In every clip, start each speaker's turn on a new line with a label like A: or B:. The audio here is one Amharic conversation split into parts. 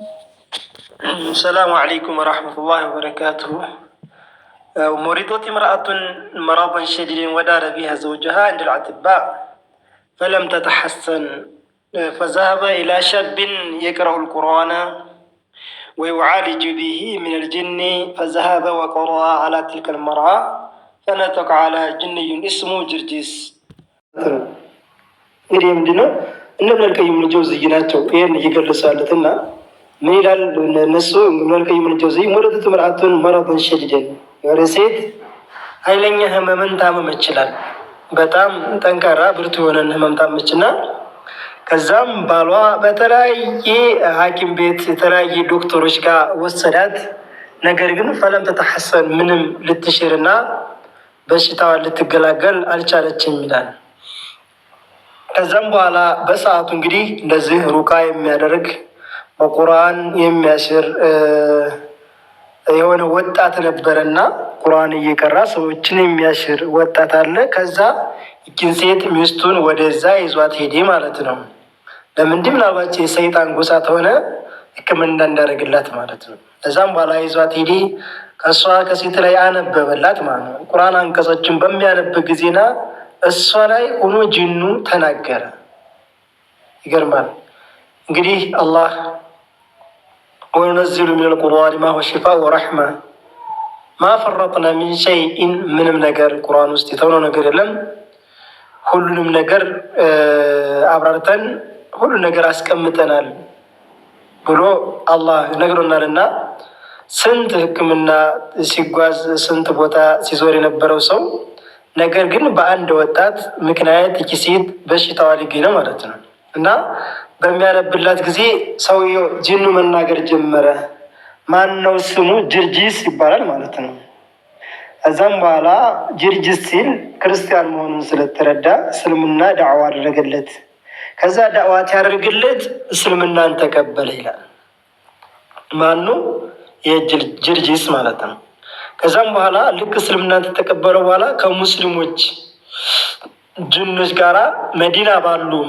A: السلام عليكم ورحمة الله وبركاته. مريضة امرأة مرضا شديدا ودار بها زوجها عند الأطباء فلم تتحسن، فذهب إلى شاب يقرأ القرآن ويعالج به من الجن، فذهب وقرأ على تلك المرأة فنطق على جني اسمه جرجس. እንግዲህ ምንድነው እነ ኢብኑል ቀይም አልጀውዚይ ናቸው ይህን እየገለጹ ያሉትና ምን ይላል እነሱ? ኢብኑል ቀይም አልጀውዚይ ሙረደቱ ምርአቱን መረضን ሸዲደን፣ የሆነ ሴት ኃይለኛ ህመምን ታመመች ይላል። በጣም ጠንካራ ብርቱ የሆነን ህመም ታመችና ከዛም ባሏ በተለያየ ሐኪም ቤት የተለያየ ዶክተሮች ጋር ወሰዳት። ነገር ግን ፈለም ተተሐሰን፣ ምንም ልትሽርና በሽታዋን ልትገላገል አልቻለችም ይላል። ከዛም በኋላ በሰዓቱ እንግዲህ እንደዚህ ሩቃ የሚያደርግ በቁርአን የሚያስር የሆነ ወጣት ነበረና ቁርአን እየቀራ ሰዎችን የሚያሽር ወጣት አለ። ከዛ ይችን ሴት ሚስቱን ወደዛ ይዟት ሄደ ማለት ነው። ለምንድን ምናልባት የሰይጣን ጎሳ ተሆነ ሕክምና እንዳደረግላት ማለት ነው። ከዛም በኋላ ይዟት ሄደ። ከእሷ ከሴት ላይ አነበበላት ማለት ነው። ቁርአን አንቀጾችን በሚያነብ ጊዜና እሷ ላይ ሆኖ ጅኑ ተናገረ። ይገርማል። እንግዲህ አላህ ወነዚሉ ሚነል ቁርአን ማ ሁወ ሺፋእ ወረሕማ ማ ፈረጥና ሚን ሸይኢን፣ ምንም ነገር ቁርአን ውስጥ የተውነው ነገር የለም፣ ሁሉንም ነገር አብራርተን ሁሉ ነገር አስቀምጠናል ብሎ አላህ ነግሮናልና ስንት ህክምና ሲጓዝ ስንት ቦታ ሲዞር የነበረው ሰው ነገር ግን በአንድ ወጣት ምክንያት ይቺ ሴት በሽታዋ ሊገኝ ነው ማለት ነው። እና በሚያነብላት ጊዜ ሰውየው ጅኑ መናገር ጀመረ። ማን ነው ስሙ? ጅርጂስ ይባላል ማለት ነው። ከዛም በኋላ ጅርጂስ ሲል ክርስቲያን መሆኑን ስለተረዳ እስልምና ዳዕዋ አደረገለት። ከዛ ዳዕዋ ያደርግለት እስልምናን ተቀበለ ይላል። ማኑ? የጅርጂስ ማለት ነው። ከዛም በኋላ ልክ እስልምናን ተቀበለው በኋላ ከሙስሊሞች ጅኖች ጋራ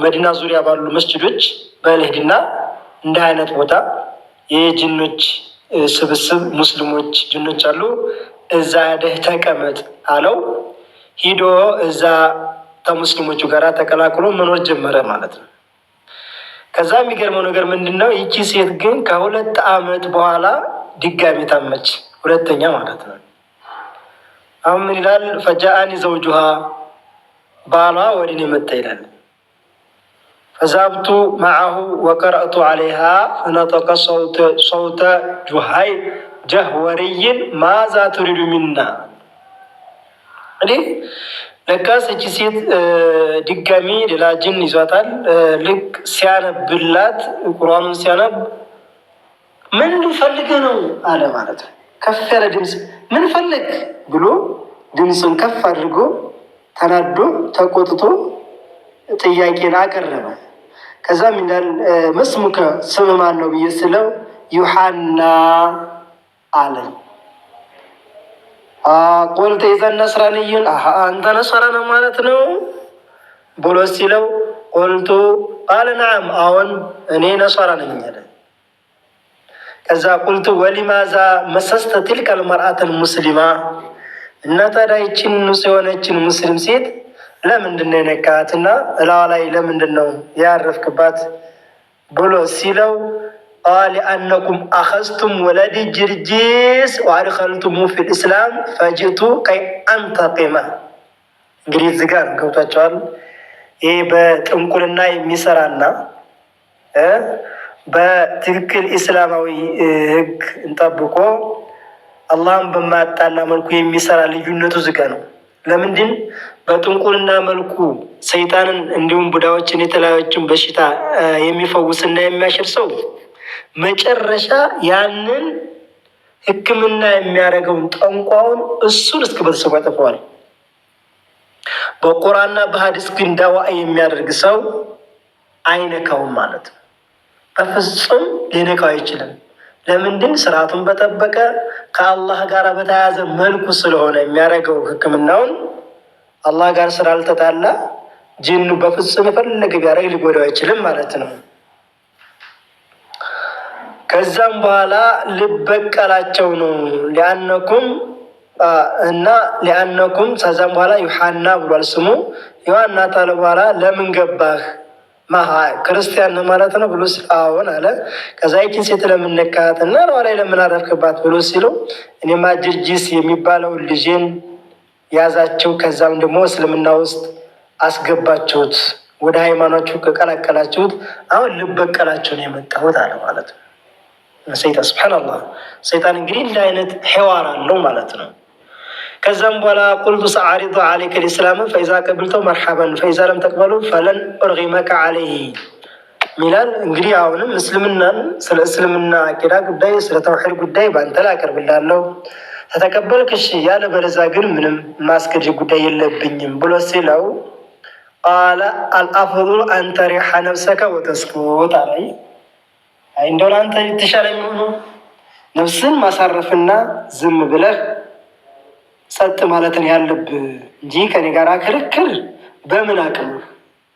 A: መዲና ዙሪያ ባሉ መስጅዶች በልሂድና እንደ አይነት ቦታ የጅኖች ስብስብ ሙስሊሞች ጅኖች አሉ፣ እዛ ሄደህ ተቀመጥ አለው። ሂዶ እዛ ከሙስሊሞቹ ጋራ ተቀላቅሎ መኖር ጀመረ ማለት ነው። ከዛ የሚገርመው ነገር ምንድን ነው? ይቺ ሴት ግን ከ2 ዓመት በኋላ ድጋሚ ታመች፣ ሁለተኛ ማለት ነው። አሁን ምን ይላል? ፈጃአኒ ዘውጁሃ፣ ባሏ ወደ እኔ መጣ ይላል። ፈዛብቱ መዐሁ ወቀረእቱ ዐለይሃ ፈነጠቀ ሰውተ ጀህወሪይን ማዛ ቱሪዱ ሚና። እንግዲህ ለካስ እቺ ሴት ድጋሚ ሌላ ጅን ይዟታል። ልክ ሲያነብላት ቁርአኑን ሲያነብ ምን ፈልገህ ነው አለ ማለት ነው። ከፍ ያለ ድምፅ ምን ፈልግ ብሎ ድምፁን ከፍ አድርጎ ተናዶ ተቆጥቶ ጥያቄን አቀረበ። ከዛም ይላል መስሙከ፣ ስም ማን ነው ብዬ ስለው ዩሐና አለኝ። ቁልተ ኢዘን ነስራንዩን፣ አንተ ነስራ ነው ማለት ነው ብሎ ሲለው ቁልቱ ቃለ ነዓም፣ አዎን እኔ ነስራ ነኝ አለ። ከዛ ቁልቱ ወሊማዛ መሰስተ ትልከል መርአተል ሙስሊማ፣ እና ታዲያ ይችን ንጹህ የሆነችን ሙስሊም ሴት ለምንድን ነው የነካትና እላዋ ላይ ለምንድን ነው ያረፍክባት ብሎ ሲለው ሊአነኩም አኸዝቱም ወለዲ ጅርጂስ ወአድኸልቱሙ ፊል ኢስላም ፈጅቱ ከይ አንተቂመ። እንግዲህ እዚህ ጋር ገብቷቸዋል። ይህ በጥንቁልና የሚሰራና በትክክል ኢስላማዊ ሕግ እንጠብቆ አላህን በማያጣላ መልኩ የሚሰራ ልዩነቱ ዝጋ ነው። ለምንድን በጥንቁልና መልኩ ሰይጣንን እንዲሁም ቡዳዎችን የተለያዮችን በሽታ የሚፈውስና የሚያሽር ሰው መጨረሻ ያንን ሕክምና የሚያደርገውን ጠንቋውን እሱን እስከ ቤተሰቡ ያጠፈዋል። በቁርአንና በሐዲስ ግን ዳዋ የሚያደርግ ሰው አይነካውም ማለት ነው። በፍጹም ሊነካው አይችልም። ለምንድን? ስርዓቱን በጠበቀ ከአላህ ጋር በተያያዘ መልኩ ስለሆነ የሚያደርገው ሕክምናውን አላህ ጋር ስላልተጣላ ጅኑ በፍጹም የፈለገ ቢያደርግ ሊጎዳው አይችልም ማለት ነው። ከዛም በኋላ ልበቀላቸው ነው ሊአነኩም እና ሊአነኩም ከዛም በኋላ ዩሐና ብሏል ስሙ ዮሐና ታለ በኋላ ለምን ገባህ ክርስቲያን ነው ማለት ነው ብሎ አዎን አለ። ከዛ ይችን ሴት ለምን ነካት እና ላይ ለምን አረፍክባት ብሎ ሲለው እኔማ ጅርጂስ የሚባለውን ልጄን ያዛቸው ከዛም ደግሞ እስልምና ውስጥ አስገባችሁት ወደ ሃይማኖቹ ከቀላቀላችሁት አሁን ልበቀላቸው ነው የመጣሁት አለ ማለት ነው። ሰይጣን ሱብሃንአላህ ሰይጣን እንግዲህ እንደ አይነት ሔዋር አለው ማለት ነው። ከዛም በኋላ ቁልቱ ሰዓሪዱ አለይከ ልእስላም ፈኢዛ ቀብልተው መርሐበን ፈኢዛ ለም ተቅበሉ ፈለን ኡርጊመከ አለይህ ሚላል። እንግዲህ አሁንም እስልምናን ስለ እስልምና አቂዳ ጉዳይ ስለ ተውሒድ ጉዳይ በአንተ ላይ አቀርብላለሁ ተተቀበልክ እሺ፣ ያለ በለዛ ግን ምንም ማስገድ ጉዳይ የለብኝም ብሎ ሲለው ቃለ አልአፍሉ አንተ ሪሐ ነፍሰከ ወተስኩት አለይ። እንደው ለአንተ የተሻለ የሚሆነው ነፍስን ማሳረፍና ዝም ብለህ ጸጥ ማለትን ያለብህ እንጂ ከኔ ጋር ክርክር በምን አቅም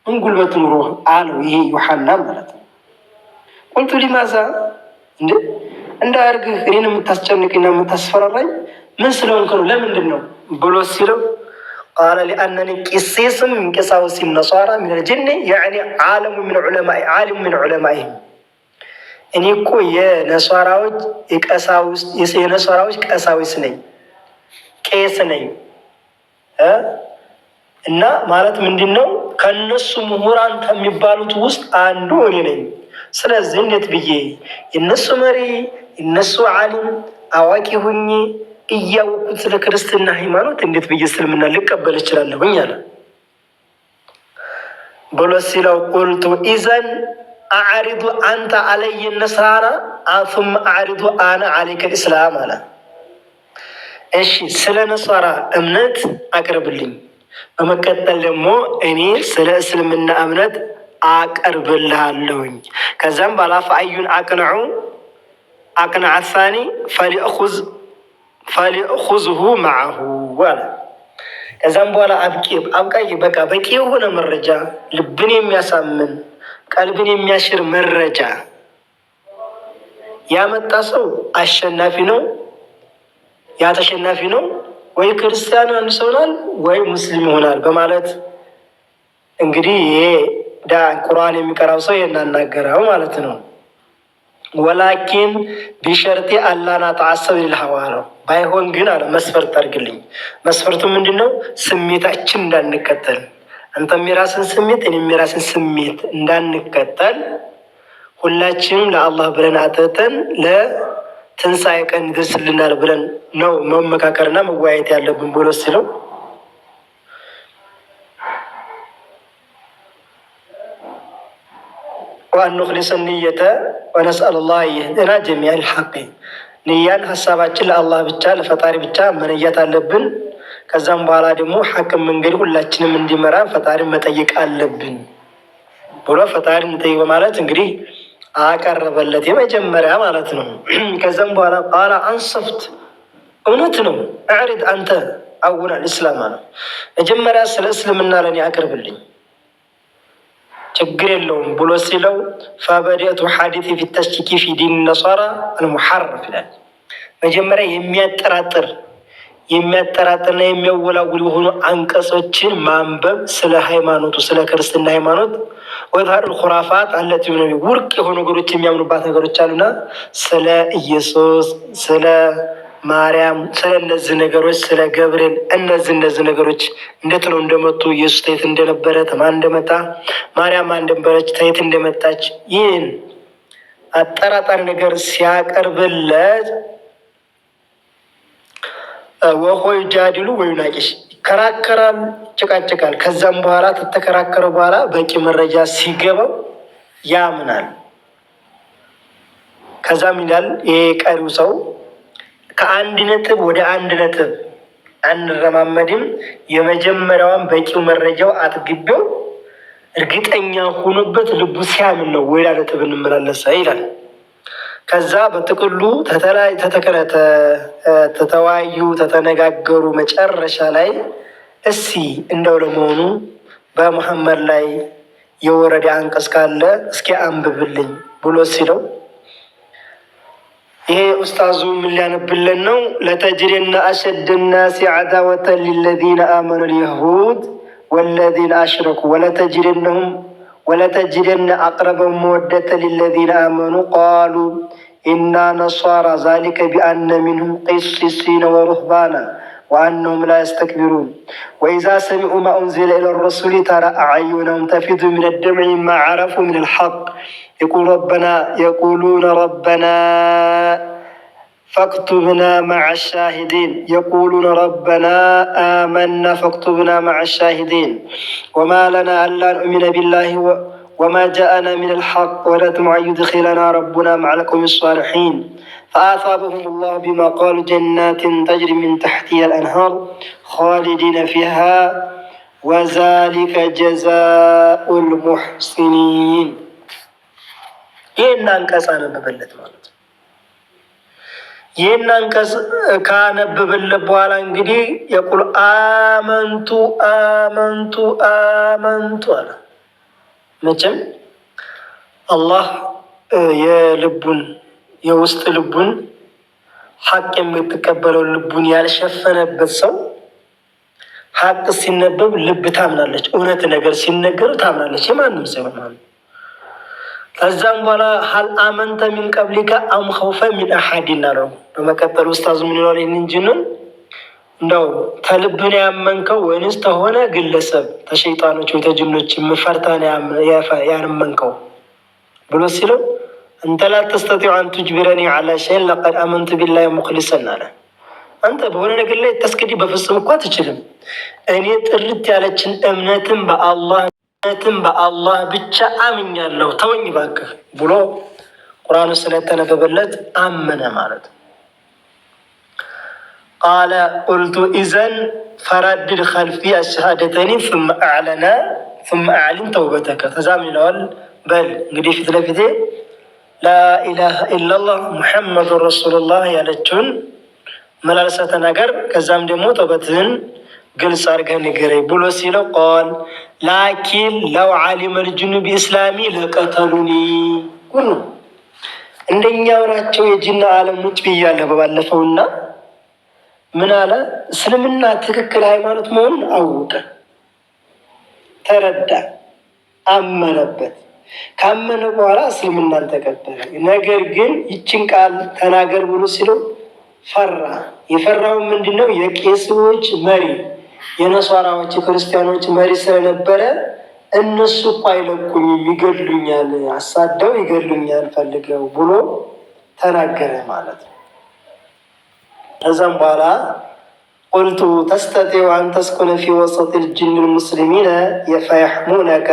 A: ምን ጉልበት ኑሮ አለው። ይሄ ዮሐና ማለት ነው። ቁልቱ ሊማዛ እንዳያርግህ እኔን የምታስጨንቅና የምታስፈራራኝ ምን ስለሆንክ ነው ለምንድን ነው ብሎ ሲለው ቃለ ሊአነኒ ቂሲስም ምን ቂሳውሲ ነሷራ ምን ልጅኒ ያዕኒ ዓለሙ ምን ዑለማኢህም እኔ እኮ የነሷራዎች ቀሳዊስ ነኝ ቄስ ነኝ እና ማለት ምንድን ነው ከነሱ ምሁራን ከሚባሉት ውስጥ አንዱ እኔ ነኝ። ስለዚህ እንዴት ብዬ የነሱ መሪ የነሱ ዓሊም አዋቂ ሁኜ እያወቁት ስለ ክርስትና ሃይማኖት እንዴት ብዬ እስልምና ልቀበል እችላለሁኝ አለ ብሎ ሲለው ቁልቱ ኢዘን አዕሪዱ አንተ አለየ ነስራና ثم አዕሪዱ አነ አለይከ ልእስላም አለ። እሺ ስለ ነሷራ እምነት አቅርብልኝ፣ በመቀጠል ደግሞ እኔ ስለ እስልምና እምነት አቀርብልሃለሁኝ። ከዛም ባላ ፈአዩን አቅንዐ ሳኒ ፈሊእኹዝሁ መዐሁ አለ። ከዛም በኋላ አብቃይ በቃ በቂ የሆነ መረጃ ልብን የሚያሳምን ቀልብን የሚያሽር መረጃ ያመጣ ሰው አሸናፊ ነው፣ ያ ተሸናፊ ነው። ወይ ክርስቲያን አንድ ሰው ይሆናል ወይ ሙስሊም ይሆናል በማለት እንግዲህ ይሄ ቁርአን የሚቀራው ሰው የናናገረው ማለት ነው። ወላኪን ቢሸርጢ አላና ተዓሰብ ልልሀዋ ነው። ባይሆን ግን አለ መስፈርት አድርግልኝ። መስፈርቱ ምንድን ነው? ስሜታችን እንዳንከተል፣ አንተም የራስን ስሜት እኔም የራስን ስሜት እንዳንከተል ሁላችንም ለአላህ ብለን አጥተን ለትንሣኤ ቀን ይደርስልናል ብለን ነው መመካከርና መወያየት ያለብን ብሎ ሲለው وأن نخلص النية ونسأل الله يهدنا جميع الحق ንያን ሀሳባችን ለአላህ ብቻ ለፈጣሪ ብቻ መነያት አለብን። ከዛም በኋላ ደግሞ ሐቅም መንገድ ሁላችንም እንዲመራ ፈጣሪ መጠየቅ አለብን ብሎ ፈጣሪ እንጠይቅ በማለት እንግዲህ አቀረበለት የመጀመሪያ ማለት ነው። ከዛም በኋላ ቃላ አንሰፍት እውነት ነው አዕሪድ አንተ አውል አልእስላም አለ። መጀመሪያ ስለ እስልምና ለእኔ አቅርብልኝ ችግር የለውም ብሎ ሲለው ፈበዲአቱ ሐዲት ፊ ተሽኪኪ ፊ ዲን ነሷራ አልሙሐረፍ ይላል። መጀመሪያ የሚያጠራጥርና የሚያወላውል የሆኑ አንቀጾችን ማንበብ ስለ ሃይማኖቱ ስለ ክርስትና ሃይማኖት ወይታር ኩራፋት አለት ውርቅ የሆኑ ነገሮች የሚያምኑባት ነገሮች አሉና ስለ ኢየሱስ ስለ ማርያም ስለ እነዚህ ነገሮች ስለ ገብርኤል እነዚህ ነገሮች እንዴት ነው እንደመጡ ኢየሱስ ተየት እንደነበረ ተማን እንደመጣ ማርያም እንደነበረች ተየት እንደመጣች ይህን አጠራጣሪ ነገር ሲያቀርብለት ወሆይ ጃዲሉ ወይ ናቂሽ ይከራከራል፣ ጭቃጭቃል። ከዛም በኋላ ተተከራከረው በኋላ በቂ መረጃ ሲገባው ያምናል። ከዛም ይላል ይሄ ቀሪው ሰው ከአንድ ነጥብ ወደ አንድ ነጥብ አንረማመድም። የመጀመሪያዋን በቂው መረጃው አጥግቤው እርግጠኛ ሆኖበት ልቡ ሲያምን ነው ወይላ ነጥብ እንመላለሳ ይላል። ከዛ በጥቅሉ ተተወያዩ፣ ተተነጋገሩ። መጨረሻ ላይ እስኪ እንደው ለመሆኑ በሙሐመድ ላይ የወረደ አንቀጽ ካለ እስኪ አንብብልኝ ብሎ ሲለው ይሄ ኡስታዙ ምን ሊያነብልን ነው? ለተጅሪና አሸድ ናሲ ዐዳወተን ሊለዚነ አመኑ ልየሁድ ወለዚነ አሽረኩ ወለተጅደነ አቅረበው መወደተ ሊለዚነ አመኑ ቃሉ ኢና ነሷራ ዛሊከ ቢአነ ሚንሁም ቂሲሲነ ወሩህባና ወአነሁም ላ የስተክቢሩን ወኢዛ ሰሚዑ ማ ኡንዚለ ኢለ ረሱሊ ተራ አዕዩነሁም ተፊዱ ሚነ ደምዒ ማ ዐረፉ ሚነ ልሐቅ የቁሉነ ረበና فاكتبنا مع الشاهدين يقولون ربنا آمنا فاكتبنا مع الشاهدين وما لنا ألا نؤمن بالله وما جاءنا من الحق ونطمع أن يدخلنا ربنا مع القوم الصالحين فآثابهم الله بما قالوا جنات تجري من تحتها الأنهار خالدين فيها وذلك جزاء المحسنين. إن أنكسان ببلد مالت ይህን አንቀጽ ካነበበለ በኋላ እንግዲህ የቁል አመንቱ አለ። መቼም አላህ የልቡን የውስጥ ልቡን ሐቅ የምትቀበለው ልቡን ያልሸፈነበት ሰው ሐቅ ሲነበብ ልብ ታምናለች፣ እውነት ነገር ሲነገሩ ታምናለች። የማንም ሰው ማለት ከዛም በኋላ ሀል አመንተ ሚን ቀብሊከ አም ኸውፈ ሚን አሐዲን አለው። በመቀጠል ኡስታዙ ምን ይላል? ይህንን ጅንን እንደው ተልብን ያመንከው ወይንስ ተሆነ ግለሰብ ተሸይጣኖች ወይ ተጅኖች ምፈርታን ያመንከው ብሎ ሲለው እንተ ላ ተስተጢዑ አን ቱጅቢረኒ ዐላ ሸይን ለቀድ አመንቱ ቢላሂ ሙኽሊሰን አለ። አንተ በሆነ ነገር ላይ ተስክዲ በፍጹም እኮ አትችልም። እኔ ጥርት ያለችን እምነትን በአላህ ብቻ አምኛለሁ ተወኝ እባክህ ብሎ ቁርአኑ ስለተነበበለት አመነ ማለት ነው። ቃለ ቁልቱ ኢዘን ፈረድድ ኸልፊ አሸሃደተኒ ثم አዕሊን ተውበተከ። ተዛም ይለዋል በል እንግዲህ ፊት ለፊቴ ላኢላሃ ኢላላህ ሙሐመዱን ረሱሉላህ ያለችውን መላልሰ ተናገር፣ ከዛም ደግሞ ተውበትህን ግልጽ አድርገህ ንገረኝ ብሎ ሲለው ቃል ላኪን ለው ዓሊመ ልጅኑ ቢእስላሚ ለቀተሉኒ ሁሉ እንደኛው ናቸው። የጅና ዓለም ውጭ ብያለሁ በባለፈውና ምን አለ? እስልምና ትክክል ሃይማኖት መሆኑን አወቀ፣ ተረዳ፣ አመነበት። ካመነ በኋላ እስልምናን ተቀበለ። ነገር ግን ይችን ቃል ተናገር ብሎ ሲለው ፈራ። የፈራው ምንድን ነው? የቄሶች መሪ የነሷራዎች የክርስቲያኖች መሪ ስለነበረ እነሱ እኮ አይለቁኝም፣ ይገድሉኛል፣ አሳደው ይገድሉኛል ፈልገው ብሎ ተናገረ ማለት ነው። ከዛም በኋላ ቁልቱ ተስተጢዑ አን ተስኩነ ፊ ወሰጢ ልጅን ልሙስሊሚነ ፈየሕሙነከ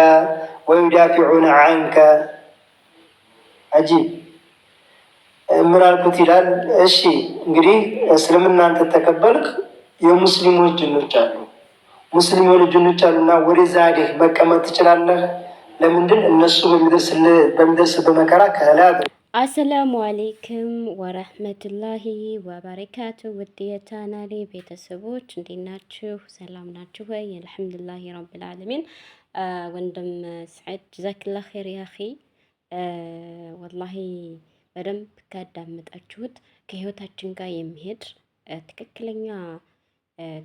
A: ወዩዳፊዑነ አንከ። አጂብ ምን አልኩት ይላል። እሺ እንግዲህ እስልምናን ተቀበልክ፣ የሙስሊሞች ጅኖች አሉ፣ ሙስሊሞች ጅኖች አሉና ወደዛ ሄደህ መቀመጥ ትችላለህ። ለምንድን እነሱ በሚደርስ በመከራ ከላ።
B: አሰላሙ አሌይኩም ወረህመቱላሂ ወበረካቱ። ውድ የቻናሌ ቤተሰቦች እንዴት ናችሁ? ሰላም ናችሁ ወይ? አልሐምዱሊላሂ ረብል ዓለሚን። ወንድም ስዕድ ጀዛክላ ኸይር ያኺ። ወላሂ በደንብ ካዳመጣችሁት ከህይወታችን ጋር የሚሄድ ትክክለኛ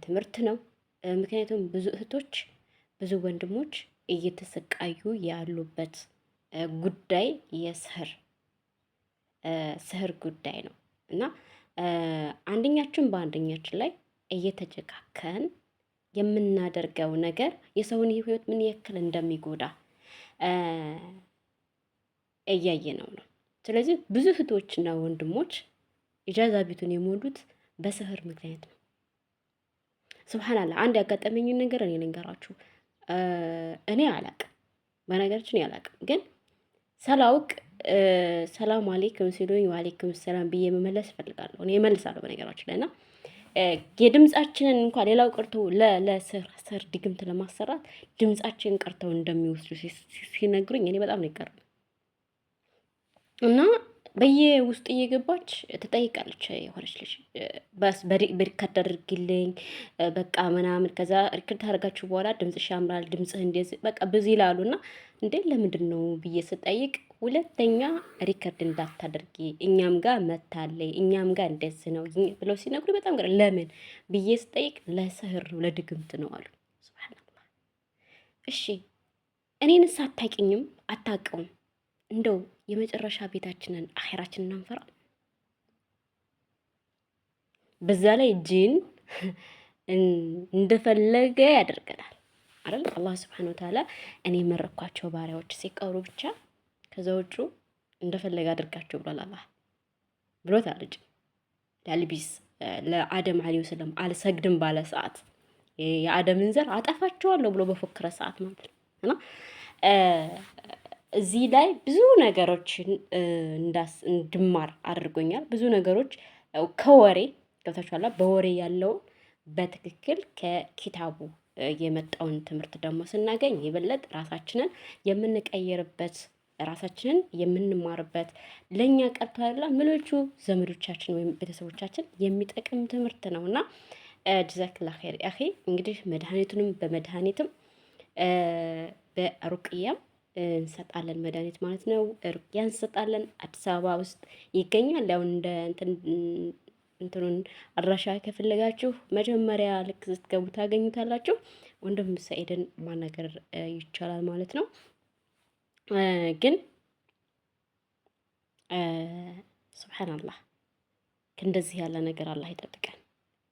B: ትምህርት ነው። ምክንያቱም ብዙ እህቶች ብዙ ወንድሞች እየተሰቃዩ ያሉበት ጉዳይ የስህር ጉዳይ ነው እና አንደኛችን በአንደኛችን ላይ እየተጨካከን የምናደርገው ነገር የሰውን ህይወት ምን ያክል እንደሚጎዳ እያየነው ነው። ስለዚህ ብዙ እህቶችና ወንድሞች ኢጃዛ ቤቱን የሞሉት በስህር ምክንያት ነው። ስብሓንላህ አንድ ያጋጠመኝን ነገር እኔ ልንገራችሁ። እኔ አላቅም፣ በነገራችን አላቅም፣ ግን ሳላውቅ ሰላም አሌይኩም ሲሉኝ ዋሌይኩም ሰላም ብዬ መመለስ እፈልጋለሁ። እኔ እመልሳለሁ በነገራችን ላይ እና የድምጻችንን እንኳን ሌላው ቀርቶ ለስር ድግምት ለማሰራት ድምጻችንን ቀርተው እንደሚወስዱ ሲነግሩኝ እኔ በጣም ነው ይቀርብ እና በየውስጥ እየገባች ትጠይቃለች። የሆነች ልጅ በሪከርድ አድርግልኝ በቃ ምናምን። ከዛ ሪከርድ ታደርጋችሁ በኋላ ድምፅሽ ያምራል፣ ድምፅህ እንደዚህ በቃ ብዙ ይላሉ። እና እንዴ ለምንድን ነው ብዬ ስጠይቅ ሁለተኛ ሪከርድ እንዳታደርጊ እኛም ጋር መታለይ እኛም ጋር እንደዚህ ነው ብለው ሲነግሩ በጣም ገር ለምን ብዬ ስጠይቅ ለስህር ነው ለድግምት ነው አሉ። ሱብሃንአላህ። እሺ እኔንስ አታውቂኝም አታውቀውም። እንደው የመጨረሻ ቤታችንን አኺራችንን አንፈራ። በዛ ላይ ጂን እንደፈለገ ያደርገናል አይደል? አላህ ሱብሃነሁ ወተዓላ እኔ መረኳቸው ባሪያዎች ሲቀሩ ብቻ ከዛ ውጪ እንደፈለገ አድርጋቸው ብሏል አላህ ብሎታል። ለአልቢስ ለአደም አለይሂ ሰላም አልሰግድም ባለ ሰዓት የአደምን ዘር አጠፋቸዋለሁ ብሎ በፎከረ ሰዓት ማለት ነው። እና እዚህ ላይ ብዙ ነገሮችን እንድማር አድርጎኛል። ብዙ ነገሮች ከወሬ ገብታችኋል። በወሬ ያለውን በትክክል ከኪታቡ የመጣውን ትምህርት ደግሞ ስናገኝ የበለጠ ራሳችንን የምንቀይርበት ራሳችንን የምንማርበት ለኛ ቀርቶ አይደለም ምሎቹ ዘመዶቻችን ወይም ቤተሰቦቻችን የሚጠቅም ትምህርት ነውና ጀዛከላሁ ኸይር አኺ። እንግዲህ መድኃኒቱንም በመድኃኒትም በሩቅያም እንሰጣለን መድኃኒት ማለት ነው። ሩቅያ እንሰጣለን። አዲስ አበባ ውስጥ ይገኛል። ያው እንደ እንትኑን አድራሻ ከፈለጋችሁ መጀመሪያ ልክ ስትገቡ ታገኙታላችሁ። ወንድም ሰኢድን ማናገር ይቻላል ማለት ነው። ግን ሱብሃንአላህ ከእንደዚህ ያለ ነገር አላህ ይጠብቀን።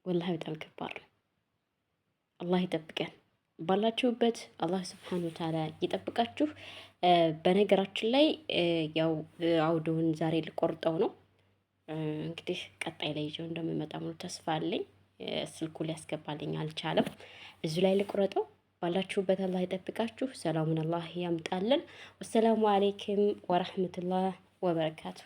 B: ወላሂ በጣም ከባድ ነው። አላህ ይጠብቀን። ባላችሁበት አላህ ሱብሃነሁ ወተዓላ ይጠብቃችሁ። በነገራችን ላይ ያው አውዶውን ዛሬ ልቆርጠው ነው። እንግዲህ ቀጣይ ላይ ይዤው እንደምመጣ ሙሉ ተስፋ አለኝ። ስልኩ ሊያስገባልኝ አልቻለም። እዚሁ ላይ ልቁረጠው። ባላችሁበት አላህ ይጠብቃችሁ። ሰላሙን አላህ ያምጣልን። ወሰላሙ አለይኩም ወራህመቱላህ ወበረካቱ።